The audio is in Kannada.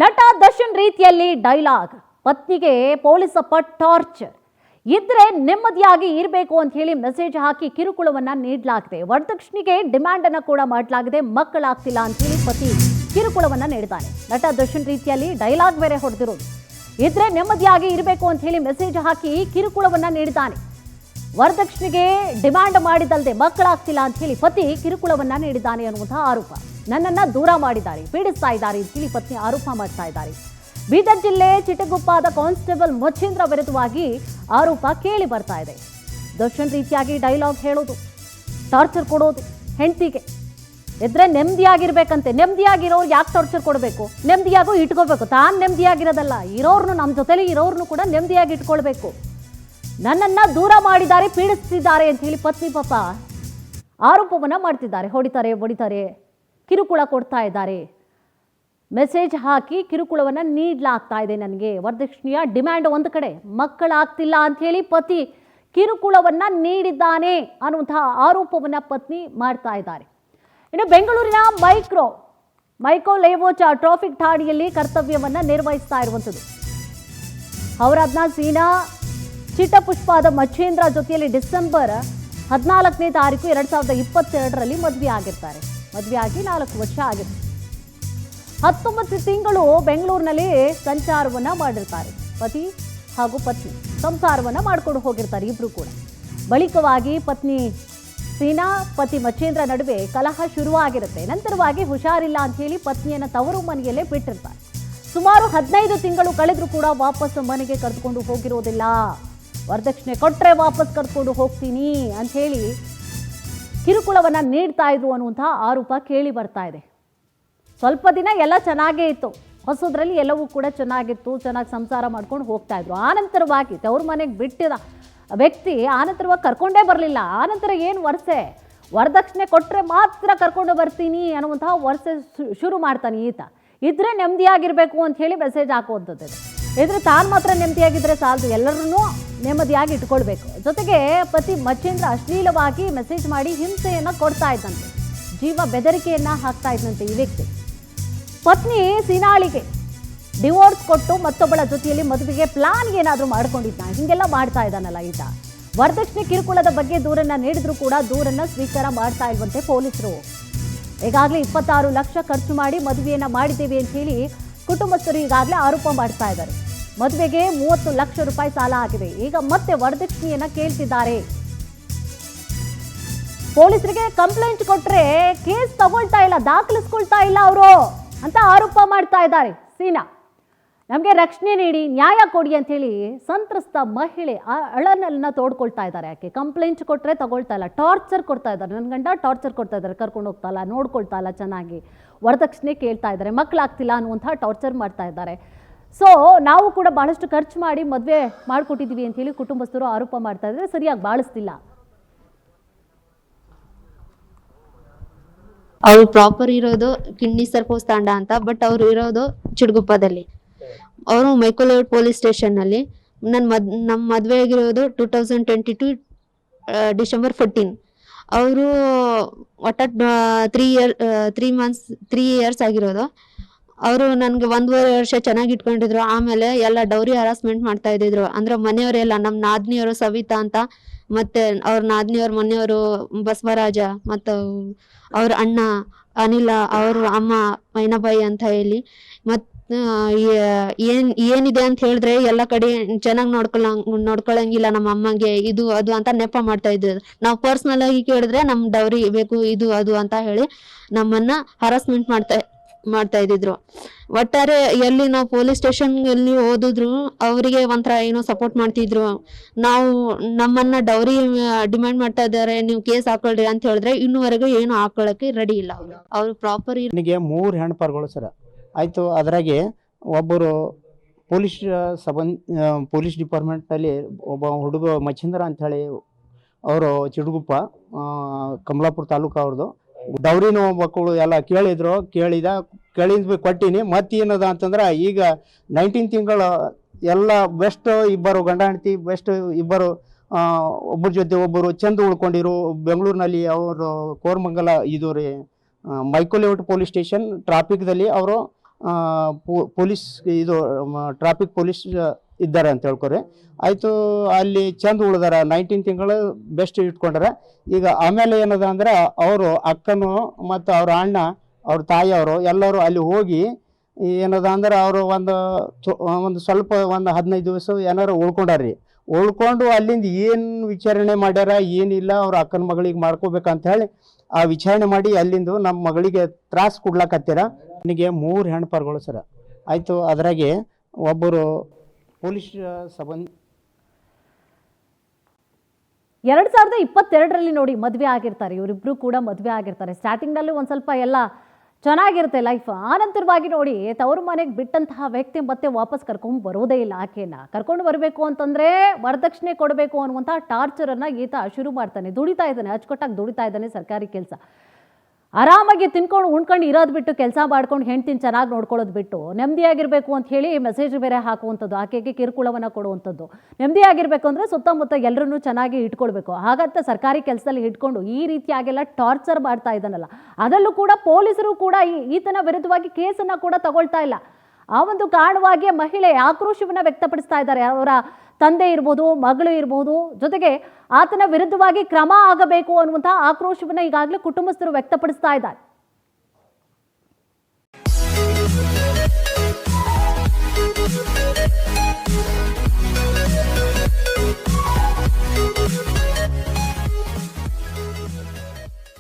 ನಟ ದರ್ಶನ್ ರೀತಿಯಲ್ಲಿ ಡೈಲಾಗ್, ಪತ್ನಿಗೆ ಪೊಲೀಸಪ್ಪ ಟಾರ್ಚರ್, ಇದ್ರೆ ನೆಮ್ಮದಿಯಾಗಿ ಇರಬೇಕು ಅಂತ ಹೇಳಿ ಮೆಸೇಜ್ ಹಾಕಿ ಕಿರುಕುಳವನ್ನ ನೀಡಲಾಗಿದೆ. ವರದಕ್ಷಿಣೆಗೆ ಡಿಮ್ಯಾಂಡ್ ಅನ್ನು ಕೂಡ ಮಾಡಲಾಗಿದೆ. ಮಕ್ಕಳಾಗ್ತಿಲ್ಲ ಅಂತ ಹೇಳಿ ಪತಿ ಕಿರುಕುಳವನ್ನ ನೀಡಿದ್ದಾನೆ. ನಟ ದರ್ಶನ್ ರೀತಿಯಲ್ಲಿ ಡೈಲಾಗ್ ಬೇರೆ ಹೊಡೆದಿರೋದು. ಇದ್ರೆ ನೆಮ್ಮದಿಯಾಗಿ ಇರಬೇಕು ಅಂತ ಹೇಳಿ ಮೆಸೇಜ್ ಹಾಕಿ ಕಿರುಕುಳವನ್ನ ನೀಡಿದ್ದಾನೆ. ವರದಕ್ಷಿಣೆಗೆ ಡಿಮ್ಯಾಂಡ್ ಮಾಡಿದಲ್ಲದೆ ಮಕ್ಕಳಾಗ್ತಿಲ್ಲ ಅಂತ ಹೇಳಿ ಪತಿ ಕಿರುಕುಳವನ್ನ ನೀಡಿದ್ದಾನೆ ಅನ್ನುವಂತಹ ಆರೋಪ. ನನ್ನನ್ನ ದೂರ ಮಾಡಿದ್ದಾರೆ, ಪೀಡಿಸ್ತಾ ಇದ್ದಾರೆ ಅಂತ ಹೇಳಿ ಪತ್ನಿ ಆರೋಪ ಮಾಡ್ತಾ ಇದ್ದಾರೆ. ಬೀದರ್ ಜಿಲ್ಲೆ ಚಿಟಗುಪ್ಪಾದ ಕಾನ್ಸ್ಟೇಬಲ್ ಮಚ್ಚೇಂದ್ರ ವಿರುದ್ಧವಾಗಿ ಆರೋಪ ಕೇಳಿ ಬರ್ತಾ ಇದೆ. ದರ್ಶನ್ ರೀತಿಯಾಗಿ ಡೈಲಾಗ್ ಹೇಳೋದು, ಟಾರ್ಚರ್ ಕೊಡೋದು ಹೆಂಡತಿಗೆ. ಇದ್ರೆ ನೆಮ್ಮದಿಯಾಗಿರ್ಬೇಕಂತೆ. ನೆಮ್ಮದಿಯಾಗಿರೋರು ಯಾಕೆ ಟಾರ್ಚರ್ ಕೊಡಬೇಕು? ನೆಮ್ಮದಿಯಾಗೂ ಇಟ್ಕೋಬೇಕು. ತಾನು ನೆಮ್ಮದಿಯಾಗಿರೋದಲ್ಲ, ಇರೋರ್ನು ನಮ್ಮ ಜೊತೆಲಿ ಇರೋರ್ನು ಕೂಡ ನೆಮ್ಮದಿಯಾಗಿ ಇಟ್ಕೊಳ್ಬೇಕು. ನನ್ನನ್ನ ದೂರ ಮಾಡಿದ್ದಾರೆ, ಪೀಡಿಸ್ತಿದ್ದಾರೆ ಅಂತ ಹೇಳಿ ಪತ್ನಿ ಪಾಪ ಆರೋಪವನ್ನ ಮಾಡ್ತಿದ್ದಾರೆ. ಹೊಡಿತಾರೆ, ಬಡಿತಾರೆ, ಕಿರುಕುಳ ಕೊಡ್ತಾ ಇದ್ದಾರೆ. ಮೆಸೇಜ್ ಹಾಕಿ ಕಿರುಕುಳವನ್ನ ನೀಡಲಾಗ್ತಾ ಇದೆ. ನನಗೆ ವರದಕ್ಷಿಣೆಯ ಡಿಮ್ಯಾಂಡ್ ಒಂದು ಕಡೆ, ಮಕ್ಕಳಾಗ್ತಿಲ್ಲ ಅಂತ ಹೇಳಿ ಪತಿ ಕಿರುಕುಳವನ್ನ ನೀಡಿದ್ದಾನೆ ಅನ್ನುವಂತಹ ಆರೋಪವನ್ನ ಪತ್ನಿ ಮಾಡ್ತಾ ಇದ್ದಾರೆ. ಇನ್ನು ಬೆಂಗಳೂರಿನ ಮೈಕೋ ಲೇವೋಚ ಟ್ರಾಫಿಕ್ ಠಾಣೆಯಲ್ಲಿ ಕರ್ತವ್ಯವನ್ನ ನಿರ್ವಹಿಸ್ತಾ ಇರುವಂಥದ್ದು. ಅವರಾದ್ನ ಸೀನಾ ಚಿಟ್ಟಪುಷ್ಪಾದ ಮಚ್ಚೇಂದ್ರ ಜೊತೆಯಲ್ಲಿ ಡಿಸೆಂಬರ್ 14ನೇ ತಾರೀಕು 2022ರಲ್ಲಿ ಮದುವೆ ಆಗಿರ್ತಾರೆ. ಮದುವೆಯಾಗಿ 4 ವರ್ಷ ಆಗಿದೆ. 19 ತಿಂಗಳು ಬೆಂಗಳೂರಿನಲ್ಲಿ ಸಂಚಾರವನ್ನ ಮಾಡಿರ್ತಾರೆ. ಪತಿ ಹಾಗೂ ಪತ್ನಿ ಸಂಸಾರವನ್ನ ಮಾಡ್ಕೊಂಡು ಹೋಗಿರ್ತಾರೆ ಇಬ್ರು ಕೂಡ. ಬಳಿಕವಾಗಿ ಪತ್ನಿ ಸೀನಾ ಪತಿ ಮಚ್ಚೇಂದ್ರ ನಡುವೆ ಕಲಹ ಶುರುವಾಗಿರುತ್ತೆ. ನಂತರವಾಗಿ ಹುಷಾರಿಲ್ಲ ಅಂತ ಹೇಳಿ ಪತ್ನಿಯನ್ನ ತವರು ಮನೆಯಲ್ಲೇ ಬಿಟ್ಟಿರ್ತಾರೆ. ಸುಮಾರು 15 ತಿಂಗಳು ಕಳೆದ್ರೂ ಕೂಡ ವಾಪಸ್ ಮನೆಗೆ ಕರೆದುಕೊಂಡು ಹೋಗಿರೋದಿಲ್ಲ. ವರದಕ್ಷಿಣೆ ಕೊಟ್ಟರೆ ವಾಪಸ್ ಕರ್ಕೊಂಡು ಹೋಗ್ತೀನಿ ಅಂತ ಹೇಳಿ ಕಿರುಕುಳವನ್ನ ನೀಡ್ತಾ ಇದ್ರು ಅನ್ನುವಂತಹ ಆರೋಪ ಕೇಳಿ ಬರ್ತಾ ಇದೆ. ಸ್ವಲ್ಪ ದಿನ ಎಲ್ಲ ಚೆನ್ನಾಗೇ ಇತ್ತು, ಹೊಸದ್ರಲ್ಲಿ ಎಲ್ಲವೂ ಕೂಡ ಚೆನ್ನಾಗಿತ್ತು, ಚೆನ್ನಾಗಿ ಸಂಸಾರ ಮಾಡ್ಕೊಂಡು ಹೋಗ್ತಾ ಇದ್ರು. ಆನಂತರವಾಗಿ ತವ್ರ ಮನೆಗೆ ಬಿಟ್ಟಿದ ವ್ಯಕ್ತಿ ಆನಂತರವಾಗಿ ಕರ್ಕೊಂಡೇ ಬರಲಿಲ್ಲ. ಆನಂತರ ಏನು ವರದಕ್ಷಿಣೆ ಕೊಟ್ಟರೆ ಮಾತ್ರ ಕರ್ಕೊಂಡು ಬರ್ತೀನಿ ಅನ್ನುವಂತಹ ವರ್ಷೆ ಶುರು ಮಾಡ್ತಾನೆ ಈತ. ಇದ್ರೆ ನೆಮ್ಮದಿಯಾಗಿರ್ಬೇಕು ಅಂತ ಹೇಳಿ ಮೆಸೇಜ್ ಹಾಕುವಂಥದ್ದು. ಇದ್ರೆ ತಾನು ಮಾತ್ರ ನೆಮ್ಮದಿಯಾಗಿದ್ರೆ ಸಾಲದು, ಎಲ್ಲರನ್ನೂ ನೆಮ್ಮದಿಯಾಗಿ ಇಟ್ಕೊಳ್ಬೇಕು. ಜೊತೆಗೆ ಪತಿ ಮಚ್ಚೇಂದ್ರ ಅಶ್ಲೀಲವಾಗಿ ಮೆಸೇಜ್ ಮಾಡಿ ಹಿಂಸೆಯನ್ನು ಕೊಡ್ತಾ ಇದ್ದಂತೆ, ಜೀವ ಬೆದರಿಕೆಯನ್ನ ಹಾಕ್ತಾ ಇದ್ದಂತೆ ಈ ವ್ಯಕ್ತಿ. ಪತ್ನಿ ಸೀನಾಳಿಗೆ ಡಿವೋರ್ಸ್ ಕೊಟ್ಟು ಮತ್ತೊಬ್ಬಳ ಜೊತೆಯಲ್ಲಿ ಮದುವೆಗೆ ಪ್ಲಾನ್ ಏನಾದರೂ ಮಾಡ್ಕೊಂಡಿದ್ದ, ಹಿಂಗೆಲ್ಲ ಮಾಡ್ತಾ ಇದ್ದಾನಲ್ಲ ಈತ. ವರದಕ್ಷಿಣೆ ಕಿರುಕುಳದ ಬಗ್ಗೆ ದೂರನ್ನ ನೀಡಿದ್ರು ಕೂಡ ದೂರನ್ನ ಸ್ವೀಕಾರ ಮಾಡ್ತಾ ಇಲ್ವಂತೆ ಪೊಲೀಸರು. ಈಗಾಗಲೇ 26 ಲಕ್ಷ ಖರ್ಚು ಮಾಡಿ ಮದುವೆಯನ್ನ ಮಾಡಿದ್ದೇವೆ ಅಂತ ಹೇಳಿ ಕುಟುಂಬಸ್ಥರು ಈಗಾಗಲೇ ಆರೋಪ ಮಾಡ್ತಾ ಇದ್ದಾರೆ. ಮದುವೆಗೆ 30 ಲಕ್ಷ ರೂಪಾಯಿ ಸಾಲ ಆಗಿದೆ. ಈಗ ಮತ್ತೆ ವರದಕ್ಷಿಣೆಯನ್ನ ಕೇಳ್ತಿದ್ದಾರೆ. ಪೊಲೀಸರಿಗೆ ಕಂಪ್ಲೇಂಟ್ ಕೊಟ್ರೆ ಕೇಸ್ ತಗೊಳ್ತಾ ಇಲ್ಲ, ದಾಖಲಿಸ್ಕೊಳ್ತಾ ಇಲ್ಲ ಅವರು ಅಂತ ಆರೋಪ ಮಾಡ್ತಾ ಇದ್ದಾರೆ ಸೀನಾ. ನಮಗೆ ರಕ್ಷಣೆ ನೀಡಿ, ನ್ಯಾಯ ಕೊಡಿ ಅಂತ ಹೇಳಿ ಸಂತ್ರಸ್ತ ಮಹಿಳೆ ಅಳನನ್ನ ತೋಡ್ಕೊಳ್ತಾ ಇದ್ದಾರೆ. ಯಾಕೆ ಕಂಪ್ಲೇಂಟ್ ಕೊಟ್ಟರೆ ತಗೊಳ್ತಾ ಇಲ್ಲ, ಟಾರ್ಚರ್ ಕೊಡ್ತಾ ಇದ್ದಾರೆ. ನನ್ನ ಗಂಡ ಟಾರ್ಚರ್ ಕೊಡ್ತಾ ಇದ್ದಾರೆ, ಕರ್ಕೊಂಡು ಹೋಗ್ತಾ ಇಲ್ಲ, ನೋಡ್ಕೊಳ್ತಾ ಇಲ್ಲ, ಚೆನ್ನಾಗಿ ವರದಕ್ಷಿಣೆ ಕೇಳ್ತಾ ಇದ್ದಾರೆ, ಮಕ್ಕಳಾಗ್ತಿಲ್ಲ ಅನ್ನುವಂಥ ಟಾರ್ಚರ್ ಮಾಡ್ತಾ ಇದ್ದಾರೆ. ಸೊ ನಾವು ಕೂಡ ಬಹಳಷ್ಟು ಖರ್ಚು ಮಾಡಿ ಮದುವೆ ಮಾಡಿಕೊಟ್ಟಿದ್ದೀವಿ ಅಂತ ಹೇಳಿ ಕುಟುಂಬಸ್ಥರು ಆರೋಪ ಮಾಡ್ತಾ ಇದ್ದಾರೆ. ಸರಿಯಾಗಿ ಬಾಳಿಸ್ತಿಲ್ಲ. ಅವ್ರು ಪ್ರಾಪರ್ ಇರೋದು ಕಿಡ್ನಿ ಸರ್ಪೋಸ್ ತಾಂಡ ಅಂತ, ಬಟ್ ಅವ್ರು ಇರೋದು ಚಿಟಗುಪ್ಪದಲ್ಲಿ. ಅವರು ಮೈಕೋಲೇಔಟ್ ಪೊಲೀಸ್ ಸ್ಟೇಷನ್ ನಲ್ಲಿ ನಮ್ಮ ಮದುವೆ ಆಗಿರೋದು 2022 ಡಿಸೆಂಬರ್ 14. ಅವರು ಒಟ್ಟ 3 ಇಯರ್ಸ್ ಆಗಿರೋದು. ಅವರು ನನ್ಗೆ 1.5 ವರ್ಷ ಚೆನ್ನಾಗಿ ಇಟ್ಕೊಂಡಿದ್ರು. ಆಮೇಲೆ ಎಲ್ಲ ಡೌರಿ ಹರಾಸ್ಮೆಂಟ್ ಮಾಡ್ತಾ ಇದ್ದಿದ್ರು. ಅಂದ್ರೆ ಮನೆಯವರೆಲ್ಲ, ನಮ್ಮ ನಾದ್ನಿಯವರು ಸವಿತಾ ಅಂತ, ಮತ್ತೆ ಅವ್ರ ನಾದ್ನಿಯವ್ರ ಮನೆಯವರು ಬಸವರಾಜ, ಮತ್ತು ಅವ್ರ ಅಣ್ಣ ಅನಿಲ, ಅವ್ರ ಅಮ್ಮ ಮೈನಾಬಾಯಿ ಅಂತ ಹೇಳಿ, ಮತ್ ಏನಿದೆ ಅಂತ ಹೇಳಿದ್ರೆ ಎಲ್ಲ ಕಡೆ ಚೆನ್ನಾಗಿ ನೋಡ್ಕೊಳಂಗಿಲ್ಲ ನಮ್ಮ ಅಮ್ಮಂಗೆ, ಇದು ಅದು ಅಂತ ನೆಪ ಮಾಡ್ತಾ ಇದ್ರು. ನಾವು ಪರ್ಸನಲ್ ಆಗಿ ಕೇಳಿದ್ರೆ ನಮ್ ಡೌರಿ ಬೇಕು, ಇದು ಅದು ಅಂತ ಹೇಳಿ ನಮ್ಮನ್ನ ಹರಾಸ್ಮೆಂಟ್ ಮಾಡ್ತಾ ಇದ್ದಿದ್ರು. ಒಟ್ಟಾರೆ ಎಲ್ಲಿ ನಾವು ಪೊಲೀಸ್ ಸ್ಟೇಷನ್ ಎಲ್ಲಿ ಹೋದಿದ್ರು ಅವರಿಗೆ ಒಂಥರ ಏನೋ ಸಪೋರ್ಟ್ ಮಾಡ್ತಿದ್ರು. ನಾವು ನಮ್ಮನ್ನ ಡೌರಿ ಡಿಮ್ಯಾಂಡ್ ಮಾಡ್ತಾ ಇದ್ದಾರೆ, ನೀವು ಕೇಸ್ ಹಾಕೊಳ್ರಿ ಅಂತ ಹೇಳಿದ್ರೆ ಇನ್ನೂವರೆಗೂ ಏನು ಹಾಕೊಳ್ಳಕ್ಕೆ ರೆಡಿ ಇಲ್ಲ. ಅವ್ರು ಪ್ರಾಪರ್ 3 ಹೆಣ್ಪರ್ಗಳು ಸರ್ ಆಯ್ತು. ಅದ್ರಾಗೆ ಒಬ್ಬರು ಪೊಲೀಸ್ ಡಿಪಾರ್ಟ್ಮೆಂಟಲ್ಲಿ ಒಬ್ಬ ಹುಡುಗ ಮಚ್ಚೇಂದ್ರ ಅಂತ ಹೇಳಿ, ಅವರು ಚಿಟಗುಪ್ಪ ಕಮಲಾಪುರ ತಾಲೂಕು ಅವ್ರದ್ದು. ಡೌರಿನ ಮಕ್ಕಳು ಎಲ್ಲ ಕೇಳಿದ ಕೊಟ್ಟಿನಿ. ಮತ್ತೇನದ ಅಂತಂದ್ರೆ ಈಗ 19 ತಿಂಗಳು ಎಲ್ಲ ಬೆಸ್ಟ್ ಇಬ್ಬರು ಗಂಡ ಹೆಂಡತಿ, ಬೆಸ್ಟ್ ಇಬ್ಬರು, ಒಬ್ಬರ ಜೊತೆ ಒಬ್ಬರು ಚಂದ ಉಳ್ಕೊಂಡಿರು ಬೆಂಗಳೂರಿನಲ್ಲಿ. ಅವರು ಕೋರಮಂಗಲ ಇದು ರೀ ಮೈಕೋಲೇಔಟ್ ಪೊಲೀಸ್ ಸ್ಟೇಷನ್ ಟ್ರಾಫಿಕ್ದಲ್ಲಿ ಅವರು ಪೊಲೀಸ್ ಇದು ಟ್ರಾಫಿಕ್ ಪೊಲೀಸ್ ಇದ್ದಾರೆ ಅಂತ ಹೇಳ್ಕೊರಿ. ಆಯಿತು, ಅಲ್ಲಿ ಚಂದ ಉಳ್ದಾರ, 19 ತಿಂಗಳು ಬೆಸ್ಟ್ ಇಟ್ಕೊಂಡಾರ. ಈಗ ಆಮೇಲೆ ಏನದ ಅಂದ್ರೆ ಅವರು ಅಕ್ಕನು ಮತ್ತು ಅವ್ರ ಅಣ್ಣ, ಅವ್ರ ತಾಯಿಯವರು ಎಲ್ಲರೂ ಅಲ್ಲಿ ಹೋಗಿ ಏನದ ಅಂದ್ರೆ ಅವರು ಒಂದು ಸ್ವಲ್ಪ 15 ದಿವಸ ಏನಾರು ಉಳ್ಕೊಂಡಾರ್ರಿ. ಉಳ್ಕೊಂಡು ಅಲ್ಲಿಂದ ಏನು ವಿಚಾರಣೆ ಮಾಡ್ಯಾರ ಏನಿಲ್ಲ, ಅವ್ರ ಅಕ್ಕನ ಮಗಳಿಗೆ ಮಾಡ್ಕೋಬೇಕಂತ ಹೇಳಿ ಆ ವಿಚಾರಣೆ ಮಾಡಿ ಅಲ್ಲಿಂದ ನಮ್ಮ ಮಗಳಿಗೆ ತ್ರಾಸ ಕೊಡ್ಲಾಕತ್ತೀರ. ನನಗೆ 3 ಹೆಣ್ಪರ್ಗಳು ಸರ. ಆಯಿತು, ಅದ್ರಾಗೆ ಒಬ್ಬರು ಪೊಲೀಸ್ ಸಂಬಂಧ 2022ರಲ್ಲಿ ನೋಡಿ ಮದುವೆ ಆಗಿರ್ತಾರೆ, ಇವರಿಬ್ರು ಕೂಡ ಮದುವೆ ಆಗಿರ್ತಾರೆ. ಸ್ಟಾರ್ಟಿಂಗ್ನಲ್ಲಿ ಒಂದು ಸ್ವಲ್ಪ ಎಲ್ಲ ಚೆನ್ನಾಗಿರುತ್ತೆ ಲೈಫ್. ಆನಂತರವಾಗಿ ನೋಡಿ ತವರು ಮನೆಗೆ ಬಿಟ್ಟಂತಹ ವ್ಯಕ್ತಿ ಮತ್ತೆ ವಾಪಸ್ ಕರ್ಕೊಂಡು ಬರೋದೇ ಇಲ್ಲ. ಆಕೆನ ಕರ್ಕೊಂಡು ಬರಬೇಕು ಅಂತಂದರೆ ವರದಕ್ಷಿಣೆ ಕೊಡಬೇಕು ಅನ್ನುವಂಥ ಟಾರ್ಚರನ್ನು ಈತ ಶುರು ಮಾಡ್ತಾನೆ. ದುಡಿತಾ ಇದ್ದಾನೆ, ಅಚ್ಚುಕಟ್ಟಾಗಿ ದುಡಿತಾ ಇದ್ದಾನೆ, ಸರ್ಕಾರಿ ಕೆಲಸ. ಆರಾಮಾಗಿ ತಿನ್ಕೊಂಡು ಉಣ್ಕೊಂಡು ಇರೋದು ಬಿಟ್ಟು, ಕೆಲಸ ಮಾಡ್ಕೊಂಡು ಹೆಂಡ್ತಿನ ಚೆನ್ನಾಗಿ ನೋಡ್ಕೊಳ್ಳೋದು ಬಿಟ್ಟು ನೆಮ್ಮದಿಯಾಗಿರಬೇಕು ಅಂತ ಹೇಳಿ ಮೆಸೇಜ್ ಬೇರೆ ಹಾಕುವಂಥದ್ದು, ಆಕೆಗೆ ಕಿರುಕುಳವನ್ನು ಕೊಡುವಂಥದ್ದು. ನೆಮ್ಮದಿಯಾಗಿರಬೇಕು ಅಂದರೆ ಸುತ್ತಮುತ್ತ ಎಲ್ಲರನ್ನೂ ಚೆನ್ನಾಗಿ ಇಟ್ಕೊಳ್ಬೇಕು. ಹಾಗಂತ ಸರ್ಕಾರಿ ಕೆಲಸದಲ್ಲಿ ಇಟ್ಕೊಂಡು ಈ ರೀತಿಯಾಗೆಲ್ಲ ಟಾರ್ಚರ್ ಮಾಡ್ತಾ ಇದ್ದಾನಲ್ಲ, ಅದರಲ್ಲೂ ಕೂಡ ಪೊಲೀಸರು ಕೂಡ ಈತನ ವಿರುದ್ಧವಾಗಿ ಕೇಸನ್ನು ಕೂಡ ತಗೊಳ್ತಾ ಇಲ್ಲ. ಆ ಒಂದು ಕಾರಣವಾಗಿ ಮಹಿಳೆ ಆಕ್ರೋಶವನ್ನು ವ್ಯಕ್ತಪಡಿಸ್ತಾ ಇದ್ದಾರೆ. ಅವರ ತಂದೆ ಇರ್ಬೋದು, ಮಗಳು ಇರ್ಬೋದು, ಜೊತೆಗೆ ಆತನ ವಿರುದ್ಧವಾಗಿ ಕ್ರಮ ಆಗಬೇಕು ಅನ್ನುವಂಥ ಆಕ್ರೋಶವನ್ನು ಈಗಾಗಲೇ ಕುಟುಂಬಸ್ಥರು ವ್ಯಕ್ತಪಡಿಸ್ತಾ ಇದ್ದಾರೆ.